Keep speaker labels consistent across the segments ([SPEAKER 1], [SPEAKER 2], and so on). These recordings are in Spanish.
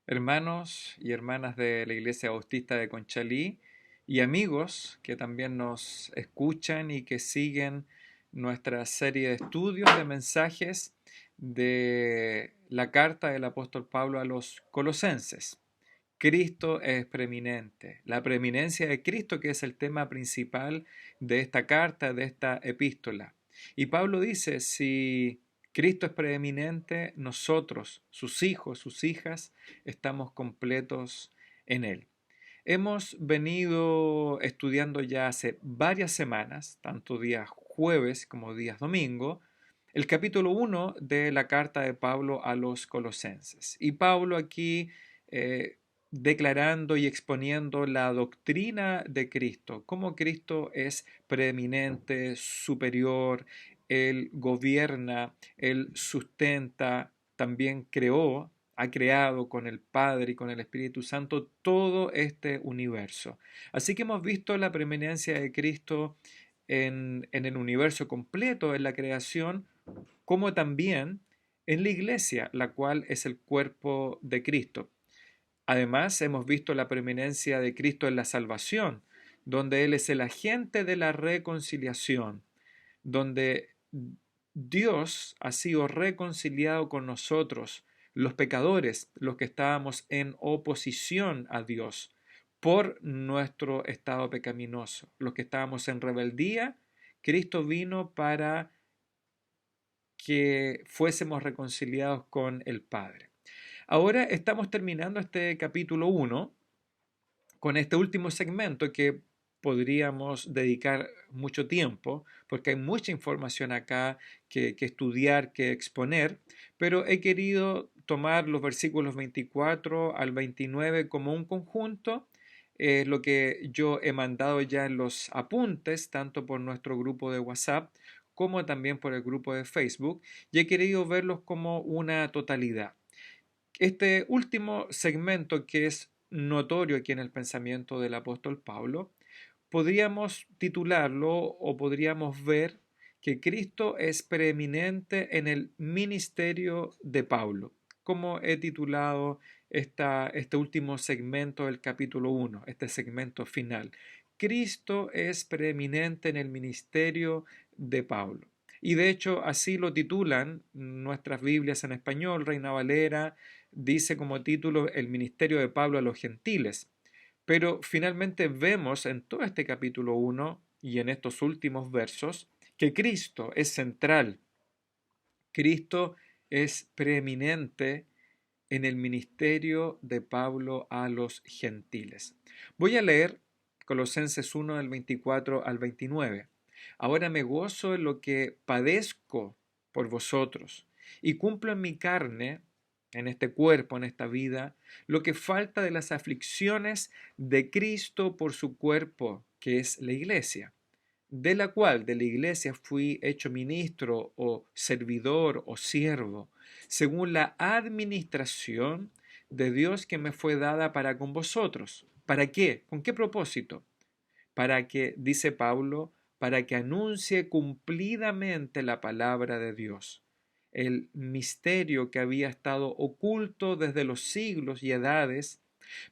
[SPEAKER 1] Hermanos y hermanas de la Iglesia Bautista de Conchalí y amigos que también nos escuchan y que siguen nuestra serie de estudios de mensajes de la carta del apóstol Pablo a los Colosenses. Cristo es preeminente. La preeminencia de Cristo, que es el tema principal de esta carta, de esta epístola. Y Pablo dice, si Cristo es preeminente, nosotros, sus hijos, sus hijas, estamos completos en Él. Hemos venido estudiando ya hace varias semanas, tanto días jueves como días domingo, el capítulo 1 de la carta de Pablo a los Colosenses. Y Pablo aquí declarando y exponiendo la doctrina de Cristo, cómo Cristo es preeminente, superior, Él gobierna, Él sustenta, también creó, ha creado con el Padre y con el Espíritu Santo todo este universo. Así que hemos visto la preeminencia de Cristo en el universo completo, en la creación, como también en la iglesia, la cual es el cuerpo de Cristo. Además, hemos visto la preeminencia de Cristo en la salvación, donde Él es el agente de la reconciliación, donde Dios ha sido reconciliado con nosotros, los pecadores, los que estábamos en oposición a Dios por nuestro estado pecaminoso, los que estábamos en rebeldía. Cristo vino para que fuésemos reconciliados con el Padre. Ahora estamos terminando este capítulo 1 con este último segmento que podríamos dedicar mucho tiempo, porque hay mucha información acá que estudiar, que exponer, pero he querido tomar los versículos 24 al 29 como un conjunto, lo que yo he mandado ya en los apuntes, tanto por nuestro grupo de WhatsApp como también por el grupo de Facebook, y he querido verlos como una totalidad. Este último segmento que es notorio aquí en el pensamiento del apóstol Pablo, podríamos titularlo o podríamos ver que Cristo es preeminente en el ministerio de Pablo, como he titulado este último segmento del capítulo 1, este segmento final. Cristo es preeminente en el ministerio de Pablo. Y de hecho así lo titulan nuestras Biblias en español. Reina Valera dice como título el ministerio de Pablo a los gentiles. Pero finalmente vemos en todo este capítulo 1 y en estos últimos versos que Cristo es central. Cristo es preeminente en el ministerio de Pablo a los gentiles. Voy a leer Colosenses 1 del 24 al 29. Ahora me gozo en lo que padezco por vosotros y cumplo en mi carne, en este cuerpo, en esta vida, lo que falta de las aflicciones de Cristo por su cuerpo, que es la iglesia, de la cual de la iglesia fui hecho ministro o servidor o siervo, según la administración de Dios que me fue dada para con vosotros. ¿Para qué? ¿Con qué propósito? Para que, dice Pablo, para que anuncie cumplidamente la palabra de Dios, el misterio que había estado oculto desde los siglos y edades,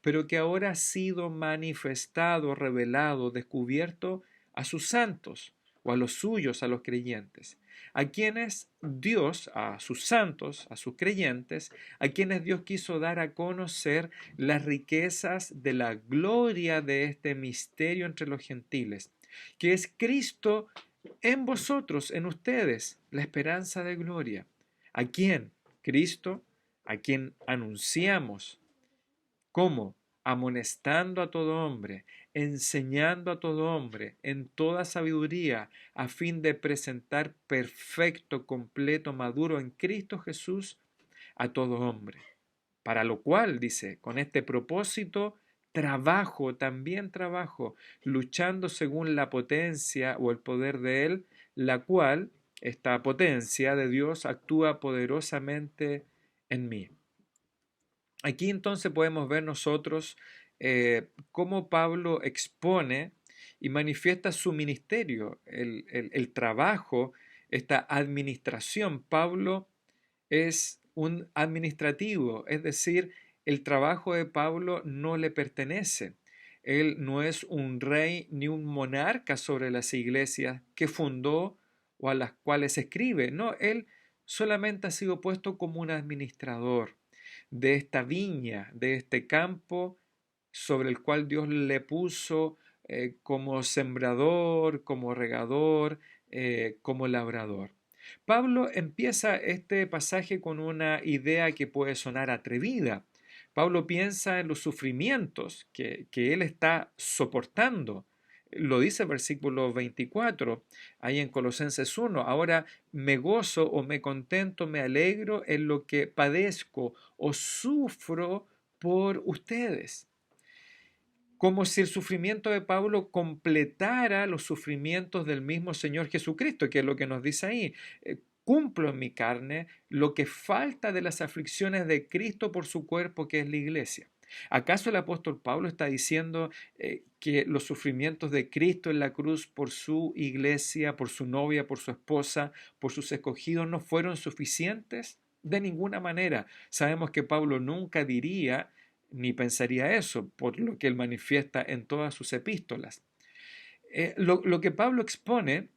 [SPEAKER 1] pero que ahora ha sido manifestado, revelado, descubierto a sus santos o a los suyos, a los creyentes, a quienes Dios, a sus santos, a sus creyentes, a quienes Dios quiso dar a conocer las riquezas de la gloria de este misterio entre los gentiles, que es Cristo en vosotros, en ustedes, la esperanza de gloria. ¿A quién? Cristo, a quien anunciamos. ¿Cómo? Amonestando a todo hombre, enseñando a todo hombre en toda sabiduría, a fin de presentar perfecto, completo, maduro en Cristo Jesús a todo hombre. Para lo cual, dice, con este propósito, trabajo, también trabajo, luchando según la potencia o el poder de Él, la cual, esta potencia de Dios, actúa poderosamente en mí. Aquí entonces podemos ver nosotros cómo Pablo expone y manifiesta su ministerio, el trabajo, esta administración. Pablo es un administrativo, es decir, El trabajo de Pablo no le pertenece. Él no es un rey ni un monarca sobre las iglesias que fundó o a las cuales escribe. No, él solamente ha sido puesto como un administrador de esta viña, de este campo sobre el cual Dios le puso como sembrador, como regador, como labrador. Pablo empieza este pasaje con una idea que puede sonar atrevida. Pablo piensa en los sufrimientos que él está soportando. Lo dice el versículo 24, ahí en Colosenses 1. Ahora me gozo o me contento, me alegro en lo que padezco o sufro por ustedes, como si el sufrimiento de Pablo completara los sufrimientos del mismo Señor Jesucristo, que es lo que nos dice ahí. Cumplo en mi carne lo que falta de las aflicciones de Cristo por su cuerpo, que es la iglesia. ¿Acaso el apóstol Pablo está diciendo que los sufrimientos de Cristo en la cruz por su iglesia, por su novia, por su esposa, por sus escogidos no fueron suficientes? De ninguna manera. Sabemos que Pablo nunca diría ni pensaría eso, por lo que él manifiesta en todas sus epístolas. Lo que Pablo expone,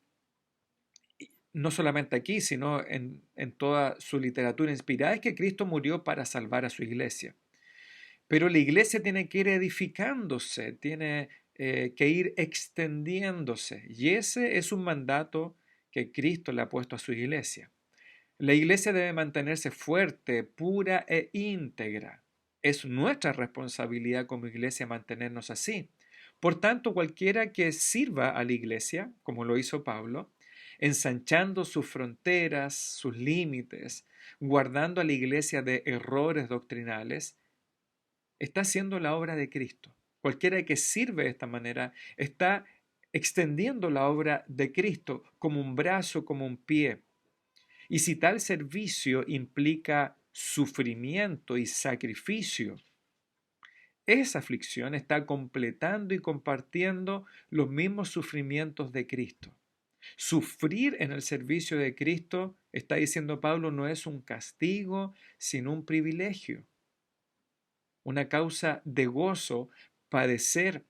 [SPEAKER 1] no solamente aquí, sino en toda su literatura inspirada, es que Cristo murió para salvar a su iglesia. Pero la iglesia tiene que ir edificándose, tiene que ir extendiéndose. Y ese es un mandato que Cristo le ha puesto a su iglesia. La iglesia debe mantenerse fuerte, pura e íntegra. Es nuestra responsabilidad como iglesia mantenernos así. Por tanto, cualquiera que sirva a la iglesia, como lo hizo Pablo, ensanchando sus fronteras, sus límites, guardando a la iglesia de errores doctrinales, está haciendo la obra de Cristo. Cualquiera que sirve de esta manera está extendiendo la obra de Cristo como un brazo, como un pie. Y si tal servicio implica sufrimiento y sacrificio, esa aflicción está completando y compartiendo los mismos sufrimientos de Cristo. Sufrir en el servicio de Cristo, está diciendo Pablo, no es un castigo, sino un privilegio, una causa de gozo padecer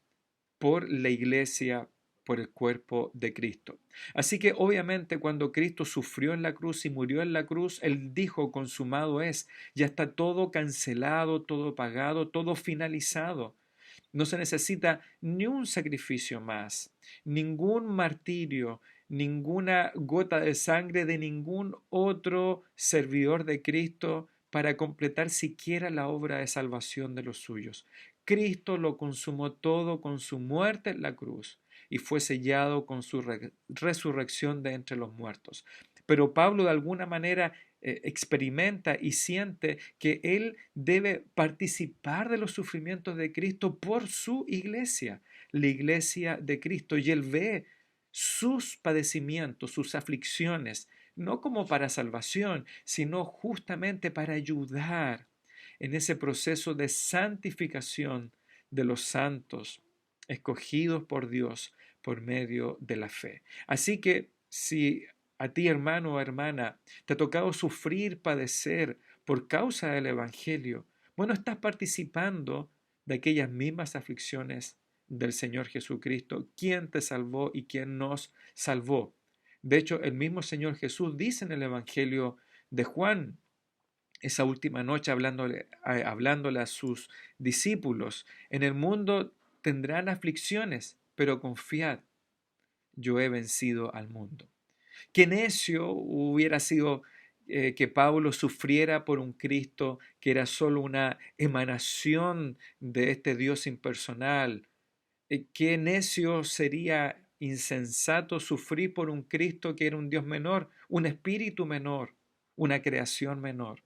[SPEAKER 1] por la iglesia, por el cuerpo de Cristo. Así que obviamente cuando Cristo sufrió en la cruz y murió en la cruz, Él dijo, consumado es, ya está todo cancelado, todo pagado, todo finalizado. No se necesita ni un sacrificio más, ningún martirio, ninguna gota de sangre de ningún otro servidor de Cristo para completar siquiera la obra de salvación de los suyos. Cristo lo consumó todo con su muerte en la cruz y fue sellado con su resurrección de entre los muertos. Pero Pablo de alguna manera experimenta y siente que él debe participar de los sufrimientos de Cristo por su iglesia, la iglesia de Cristo, y él ve sus padecimientos, sus aflicciones, no como para salvación, sino justamente para ayudar en ese proceso de santificación de los santos escogidos por Dios por medio de la fe. Así que si a ti, hermano o hermana, te ha tocado sufrir, padecer por causa del Evangelio, bueno, estás participando de aquellas mismas aflicciones del Señor Jesucristo, quien te salvó y quien nos salvó. De hecho, el mismo Señor Jesús dice en el Evangelio de Juan, esa última noche hablándole a sus discípulos, en el mundo tendrán aflicciones, pero confiad, yo he vencido al mundo. Qué necio hubiera sido que Pablo sufriera por un Cristo que era solo una emanación de este Dios impersonal. Qué necio sería insensato sufrir por un Cristo que era un Dios menor, un espíritu menor, una creación menor.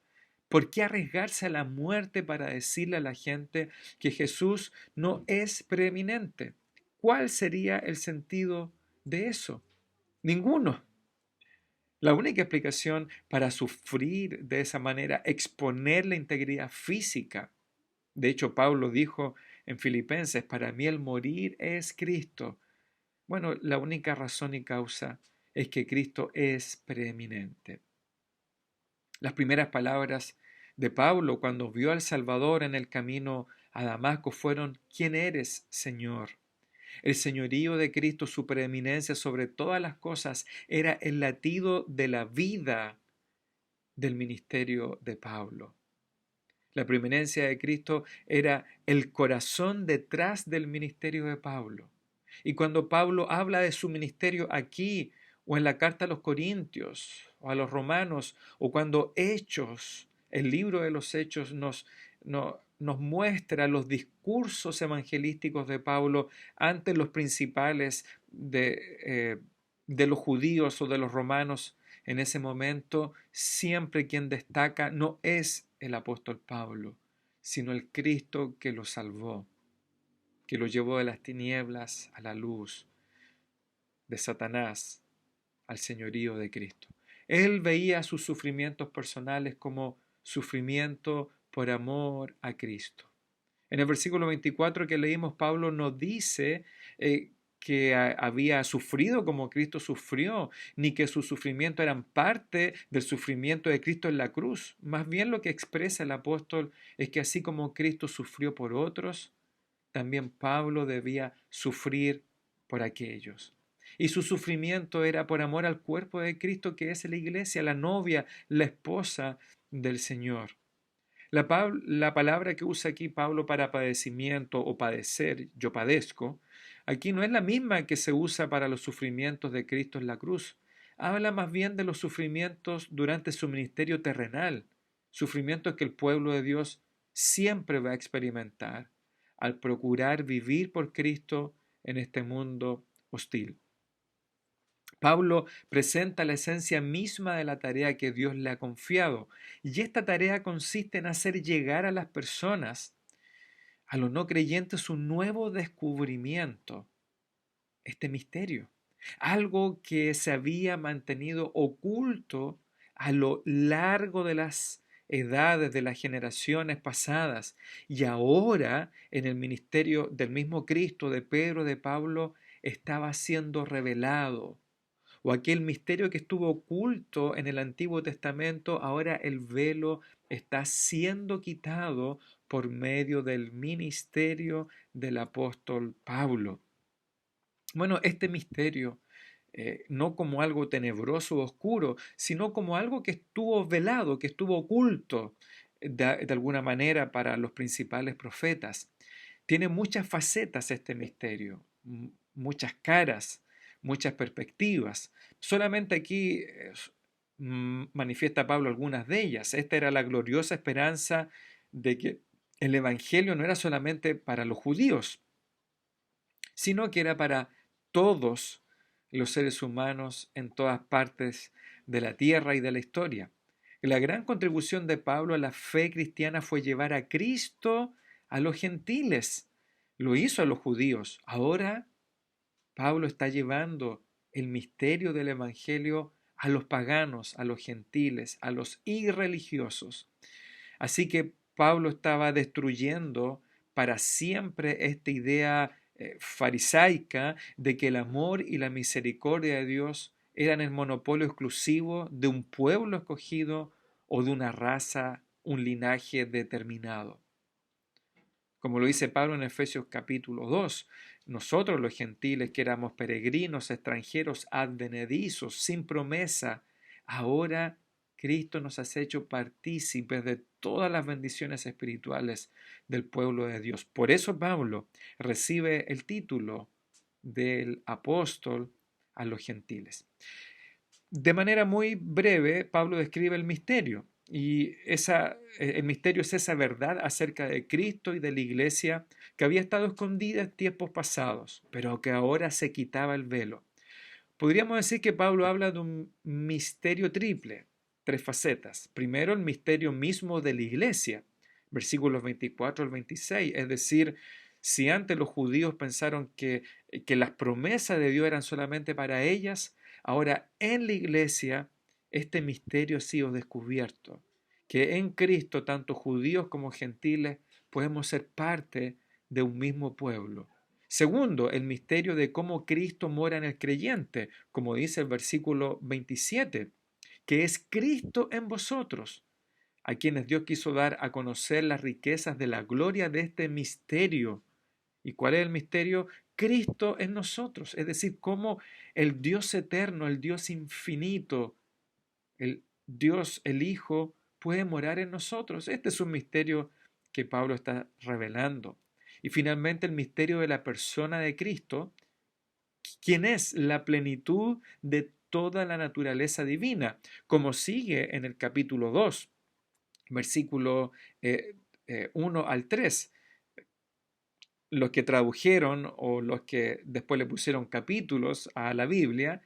[SPEAKER 1] ¿Por qué arriesgarse a la muerte para decirle a la gente que Jesús no es preeminente? ¿Cuál sería el sentido de eso? Ninguno. La única explicación para sufrir de esa manera, exponer la integridad física. De hecho, Pablo dijo en Filipenses, para mí el morir es Cristo. Bueno, la única razón y causa es que Cristo es preeminente. Las primeras palabras de Pablo cuando vio al Salvador en el camino a Damasco fueron: ¿quién eres, Señor? El señorío de Cristo, su preeminencia sobre todas las cosas, era el latido de la vida del ministerio de Pablo. La preeminencia de Cristo era el corazón detrás del ministerio de Pablo. Y cuando Pablo habla de su ministerio aquí, o en la carta a los Corintios, o a los Romanos, o cuando Hechos, el libro de los Hechos nos muestra los discursos evangelísticos de Pablo ante los principales de los judíos o de los romanos en ese momento, siempre quien destaca no es el apóstol Pablo, sino el Cristo que lo salvó, que lo llevó de las tinieblas a la luz, de Satanás al señorío de Cristo. Él veía sus sufrimientos personales como sufrimiento por amor a Cristo. En el versículo 24 que leímos, Pablo nos dice que había sufrido como Cristo sufrió, ni que su sufrimiento eran parte del sufrimiento de Cristo en la cruz. Más bien lo que expresa el apóstol es que así como Cristo sufrió por otros, también Pablo debía sufrir por aquellos. Y su sufrimiento era por amor al cuerpo de Cristo, que es la iglesia, la novia, la esposa del Señor. La palabra que usa aquí Pablo para padecimiento o padecer, yo padezco, aquí no es la misma que se usa para los sufrimientos de Cristo en la cruz. Habla más bien de los sufrimientos durante su ministerio terrenal, sufrimientos que el pueblo de Dios siempre va a experimentar al procurar vivir por Cristo en este mundo hostil. Pablo presenta la esencia misma de la tarea que Dios le ha confiado, y esta tarea consiste en hacer llegar a las personas, a los no creyentes, un nuevo descubrimiento, este misterio, algo que se había mantenido oculto a lo largo de las edades, de las generaciones pasadas, y ahora en el ministerio del mismo Cristo, de Pedro, de Pablo, estaba siendo revelado, o aquel misterio que estuvo oculto en el Antiguo Testamento, ahora el velo está siendo quitado por medio del ministerio del apóstol Pablo. Bueno, este misterio, no como algo tenebroso o oscuro, sino como algo que estuvo velado, que estuvo oculto de alguna manera para los principales profetas. Tiene muchas facetas este misterio, muchas caras, muchas perspectivas. Solamente aquí manifiesta Pablo algunas de ellas. Esta era la gloriosa esperanza de que el Evangelio no era solamente para los judíos, sino que era para todos los seres humanos en todas partes de la tierra y de la historia. La gran contribución de Pablo a la fe cristiana fue llevar a Cristo a los gentiles. Lo hizo a los judíos. Ahora Pablo está llevando el misterio del Evangelio a los paganos, a los gentiles, a los irreligiosos. Así que Pablo estaba destruyendo para siempre esta idea farisaica de que el amor y la misericordia de Dios eran el monopolio exclusivo de un pueblo escogido o de una raza, un linaje determinado. Como lo dice Pablo en Efesios capítulo 2, nosotros los gentiles que éramos peregrinos, extranjeros, advenedizos, sin promesa, ahora Cristo nos ha hecho partícipes de todas las bendiciones espirituales del pueblo de Dios. Por eso Pablo recibe el título del apóstol a los gentiles. De manera muy breve, Pablo describe el misterio. Y el misterio es esa verdad acerca de Cristo y de la iglesia que había estado escondida en tiempos pasados, pero que ahora se quitaba el velo. Podríamos decir que Pablo habla de un misterio triple, tres facetas. Primero, el misterio mismo de la iglesia, versículos 24 al 26, es decir, si antes los judíos pensaron que las promesas de Dios eran solamente para ellas, ahora en la iglesia este misterio ha sido descubierto, que en Cristo tanto judíos como gentiles podemos ser parte de un mismo pueblo. Segundo, el misterio de cómo Cristo mora en el creyente, como dice el versículo 27, que es Cristo en vosotros. a quienes Dios quiso dar a conocer las riquezas de la gloria de este misterio. ¿Y cuál es el misterio? Cristo en nosotros, es decir, cómo el Dios eterno, el Dios infinito, el Dios, el Hijo, puede morar en nosotros. Este es un misterio que Pablo está revelando. Y finalmente el misterio de la persona de Cristo, quien es la plenitud de toda la naturaleza divina, como sigue en el capítulo 2, versículo 1 al 3. Los que tradujeron o los que después le pusieron capítulos a la Biblia,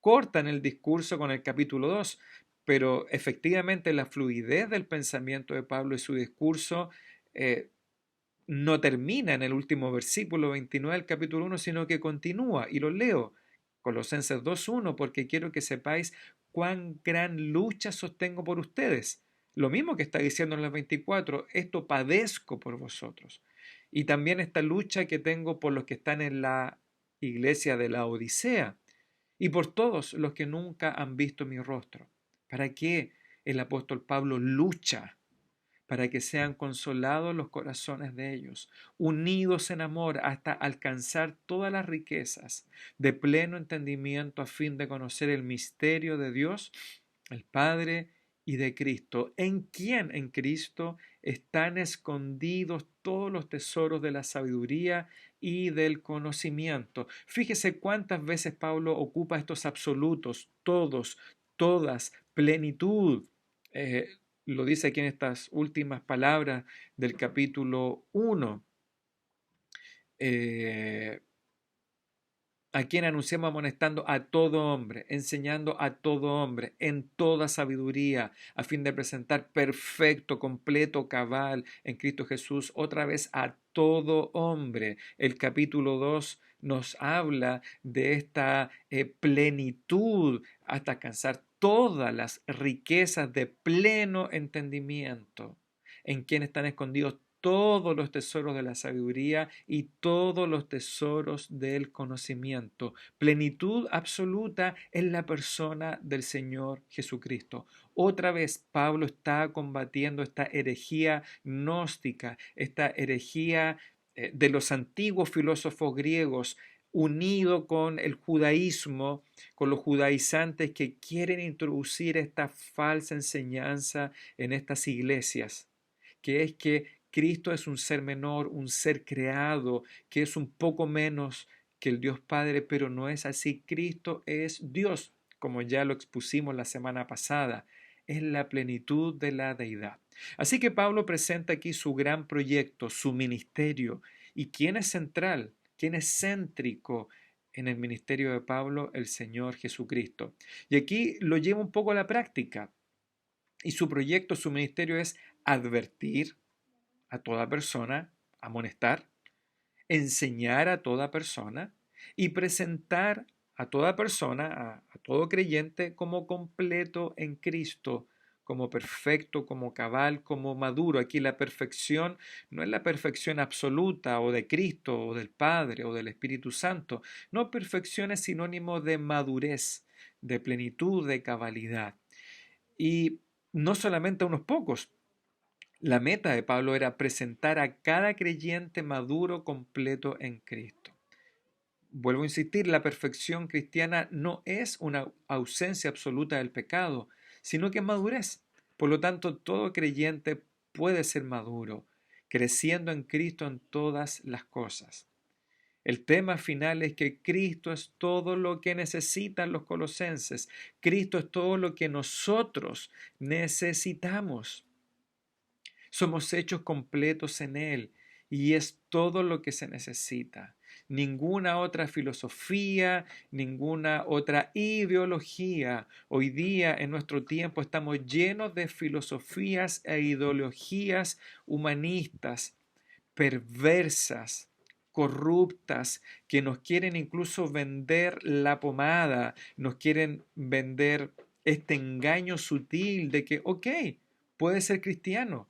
[SPEAKER 1] cortan el discurso con el capítulo 2, pero efectivamente la fluidez del pensamiento de Pablo y su discurso eh, no termina en el último versículo 29 del capítulo 1, sino que continúa, y lo leo, Colosenses 2.1, porque quiero que sepáis cuán gran lucha sostengo por ustedes. Lo mismo que está diciendo en los 24, esto padezco por vosotros. Y también esta lucha que tengo por los que están en la iglesia de la Odisea y por todos los que nunca han visto mi rostro. ¿Para qué el apóstol Pablo lucha? Para que sean consolados los corazones de ellos, unidos en amor hasta alcanzar todas las riquezas de pleno entendimiento a fin de conocer el misterio de Dios, el Padre y de Cristo, en quien en Cristo están escondidos todos los tesoros de la sabiduría y del conocimiento. Fíjese cuántas veces Pablo ocupa estos absolutos, todos, todas, plenitud. Eh, lo dice aquí en estas últimas palabras del capítulo 1, a quien anunciamos amonestando a todo hombre, enseñando a todo hombre en toda sabiduría, a fin de presentar perfecto, completo, cabal en Cristo Jesús, otra vez a todo hombre. El capítulo 2 nos habla de esta plenitud hasta alcanzar todas las riquezas de pleno entendimiento, en quien están escondidos todos los tesoros de la sabiduría y todos los tesoros del conocimiento. Plenitud absoluta en la persona del Señor Jesucristo. Otra vez Pablo está combatiendo esta herejía gnóstica, esta herejía de los antiguos filósofos griegos, unido con el judaísmo, con los judaizantes que quieren introducir esta falsa enseñanza en estas iglesias, que es que Cristo es un ser menor, un ser creado, que es un poco menos que el Dios Padre, pero no es así. Cristo es Dios, como ya lo expusimos la semana pasada, es la plenitud de la deidad. Así que Pablo presenta aquí su gran proyecto, su ministerio. ¿Y quién es central? ¿Quién es céntrico en el ministerio de Pablo? El Señor Jesucristo. Y aquí lo lleva un poco a la práctica. Y su proyecto, su ministerio es advertir a toda persona, amonestar, enseñar a toda persona y presentar a toda persona, a todo creyente, como completo en Cristo, como perfecto, como cabal, como maduro. Aquí la perfección no es la perfección absoluta o de Cristo o del Padre o del Espíritu Santo. No, perfección es sinónimo de madurez, de plenitud, de cabalidad. Y no solamente a unos pocos. La meta de Pablo era presentar a cada creyente maduro, completo en Cristo. Vuelvo a insistir, la perfección cristiana no es una ausencia absoluta del pecado, sino que es madurez. Por lo tanto, todo creyente puede ser maduro, creciendo en Cristo en todas las cosas. El tema final es que Cristo es todo lo que necesitan los colosenses. Cristo es todo lo que nosotros necesitamos. Somos hechos completos en Él y es todo lo que se necesita. Ninguna otra filosofía, ninguna otra ideología. Hoy día, en nuestro tiempo, estamos llenos de filosofías e ideologías humanistas, perversas, corruptas, que nos quieren incluso vender la pomada, nos quieren vender este engaño sutil de que, ok, puede ser cristiano,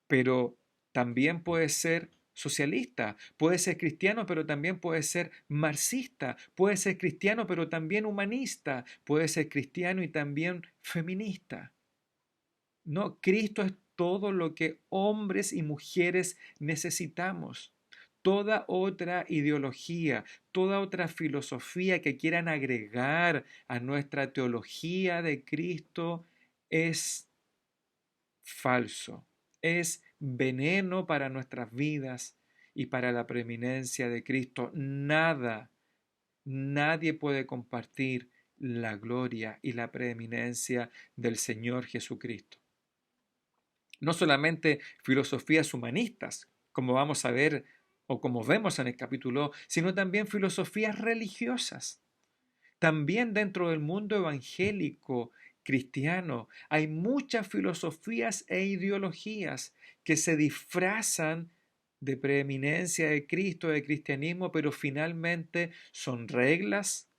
[SPEAKER 1] pero también puede ser socialista, puede ser cristiano, pero también puede ser marxista, puede ser cristiano, pero también humanista, puede ser cristiano y también feminista. No, Cristo es todo lo que hombres y mujeres necesitamos. Toda otra ideología, toda otra filosofía que quieran agregar a nuestra teología de Cristo es falso, es veneno para nuestras vidas y para la preeminencia de Cristo. Nadie puede compartir la gloria y la preeminencia del Señor Jesucristo. No solamente filosofías humanistas, como vamos a ver o como vemos en el capítulo, sino también filosofías religiosas. También dentro del mundo evangélico cristiano hay muchas filosofías e ideologías que se disfrazan de preeminencia de Cristo, de cristianismo, pero finalmente son reglas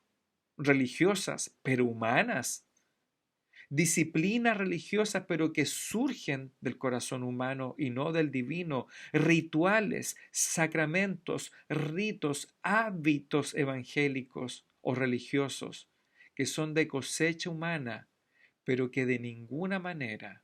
[SPEAKER 1] religiosas, pero humanas, disciplinas religiosas, pero que surgen del corazón humano y no del divino, rituales, sacramentos, ritos, hábitos evangélicos o religiosos, que son de cosecha humana, pero que de ninguna manera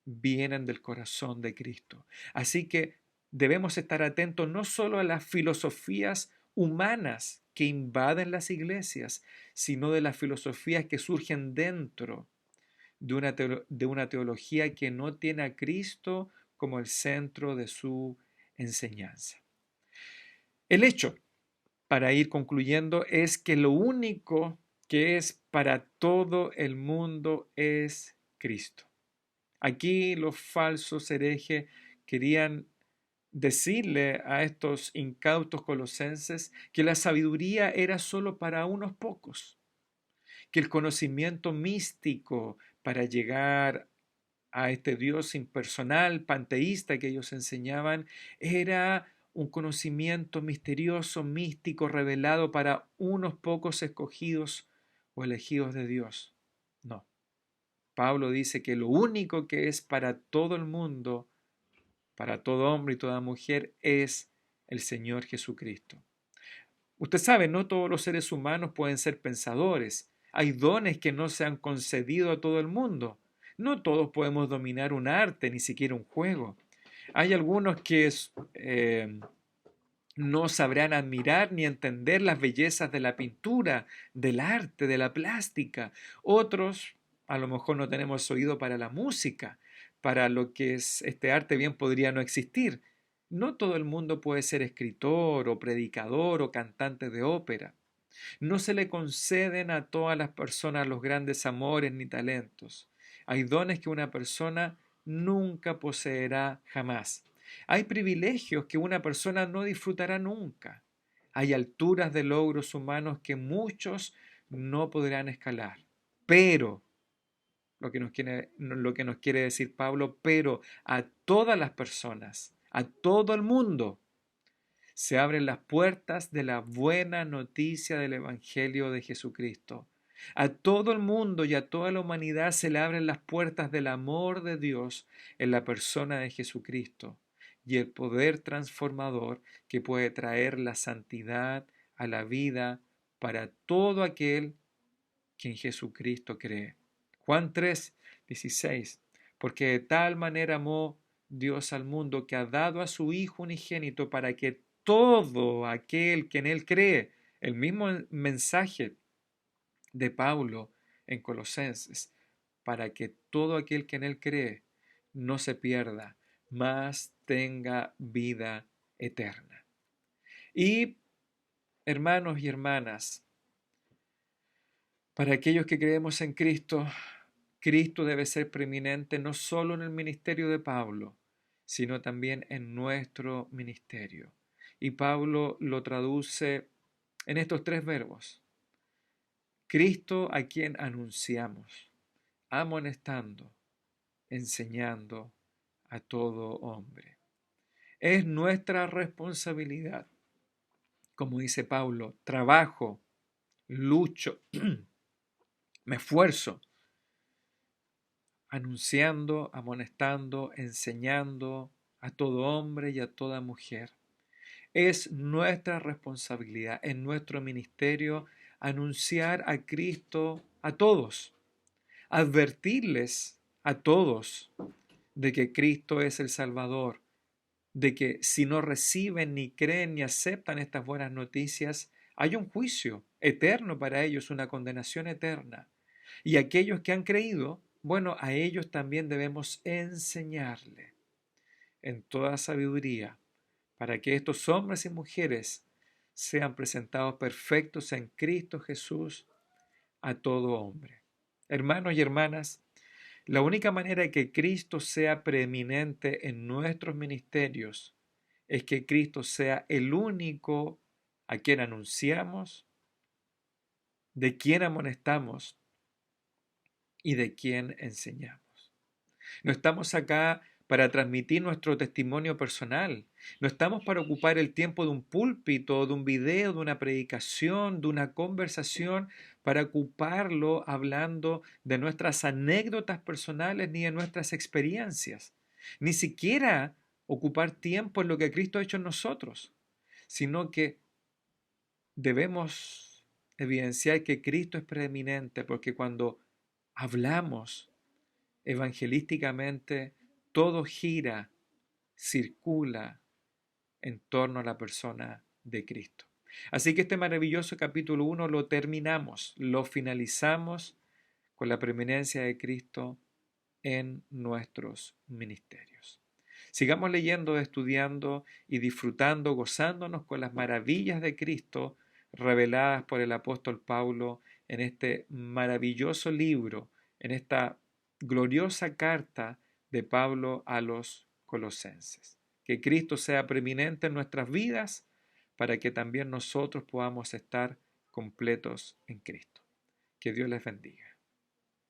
[SPEAKER 1] vienen del corazón de Cristo. Así que debemos estar atentos no solo a las filosofías humanas que invaden las iglesias, sino de las filosofías que surgen dentro de una teología que no tiene a Cristo como el centro de su enseñanza. El hecho, para ir concluyendo, es que lo único que es para todo el mundo es Cristo. Aquí los falsos herejes querían decirle a estos incautos colosenses que la sabiduría era solo para unos pocos, que el conocimiento místico para llegar a este Dios impersonal, panteísta que ellos enseñaban, era un conocimiento misterioso, místico, revelado para unos pocos escogidos o elegidos de Dios. No. Pablo dice que lo único que es para todo el mundo, para todo hombre y toda mujer, es el Señor Jesucristo. Usted sabe, no todos los seres humanos pueden ser pensadores. Hay dones que no se han concedido a todo el mundo. No todos podemos dominar un arte, ni siquiera un juego. Hay algunos que no sabrán admirar ni entender las bellezas de la pintura, del arte, de la plástica. Otros, a lo mejor no tenemos oído para la música, para lo que es este arte bien podría no existir. No todo el mundo puede ser escritor o predicador o cantante de ópera. No se le conceden a todas las personas los grandes amores ni talentos. Hay dones que una persona nunca poseerá jamás. Hay privilegios que una persona no disfrutará nunca. Hay alturas de logros humanos que muchos no podrán escalar. Pero, lo que nos quiere decir Pablo, pero a todas las personas, a todo el mundo, se abren las puertas de la buena noticia del Evangelio de Jesucristo. A todo el mundo y a toda la humanidad se le abren las puertas del amor de Dios en la persona de Jesucristo y el poder transformador que puede traer la santidad a la vida para todo aquel que en Jesucristo cree. Juan 3:16. Porque de tal manera amó Dios al mundo que ha dado a su Hijo unigénito para que todo aquel que en él cree, el mismo mensaje de Pablo en Colosenses, para que todo aquel que en él cree no se pierda, mas tenga vida eterna. Y hermanos y hermanas, para aquellos que creemos en Cristo, Cristo debe ser preeminente no solo en el ministerio de Pablo, sino también en nuestro ministerio. Y Pablo lo traduce en estos tres verbos. Cristo a quien anunciamos, amonestando, enseñando a todo hombre. Es nuestra responsabilidad, como dice Pablo, trabajo, lucho, me esfuerzo, anunciando, amonestando, enseñando a todo hombre y a toda mujer. Es nuestra responsabilidad en nuestro ministerio anunciar a Cristo a todos, advertirles a todos de que Cristo es el Salvador, de que si no reciben, ni creen, ni aceptan estas buenas noticias, hay un juicio eterno para ellos, una condenación eterna. Y aquellos que han creído, bueno, a ellos también debemos enseñarle en toda sabiduría, para que estos hombres y mujeres sean presentados perfectos en Cristo Jesús a todo hombre. Hermanos y hermanas, la única manera de que Cristo sea preeminente en nuestros ministerios es que Cristo sea el único a quien anunciamos, de quien amonestamos y de quien enseñamos. No estamos acá para transmitir nuestro testimonio personal. No estamos para ocupar el tiempo de un púlpito, de un video, de una predicación, de una conversación, para ocuparlo hablando de nuestras anécdotas personales ni de nuestras experiencias. Ni siquiera ocupar tiempo en lo que Cristo ha hecho en nosotros, sino que debemos evidenciar que Cristo es preeminente, porque cuando hablamos evangelísticamente, todo gira, circula en torno a la persona de Cristo. Así que este maravilloso capítulo 1 lo terminamos, lo finalizamos con la preeminencia de Cristo en nuestros ministerios. Sigamos leyendo, estudiando y disfrutando, gozándonos con las maravillas de Cristo reveladas por el apóstol Pablo en este maravilloso libro, en esta gloriosa carta de Pablo a los colosenses. Que Cristo sea preeminente en nuestras vidas para que también nosotros podamos estar completos en Cristo. Que Dios les bendiga.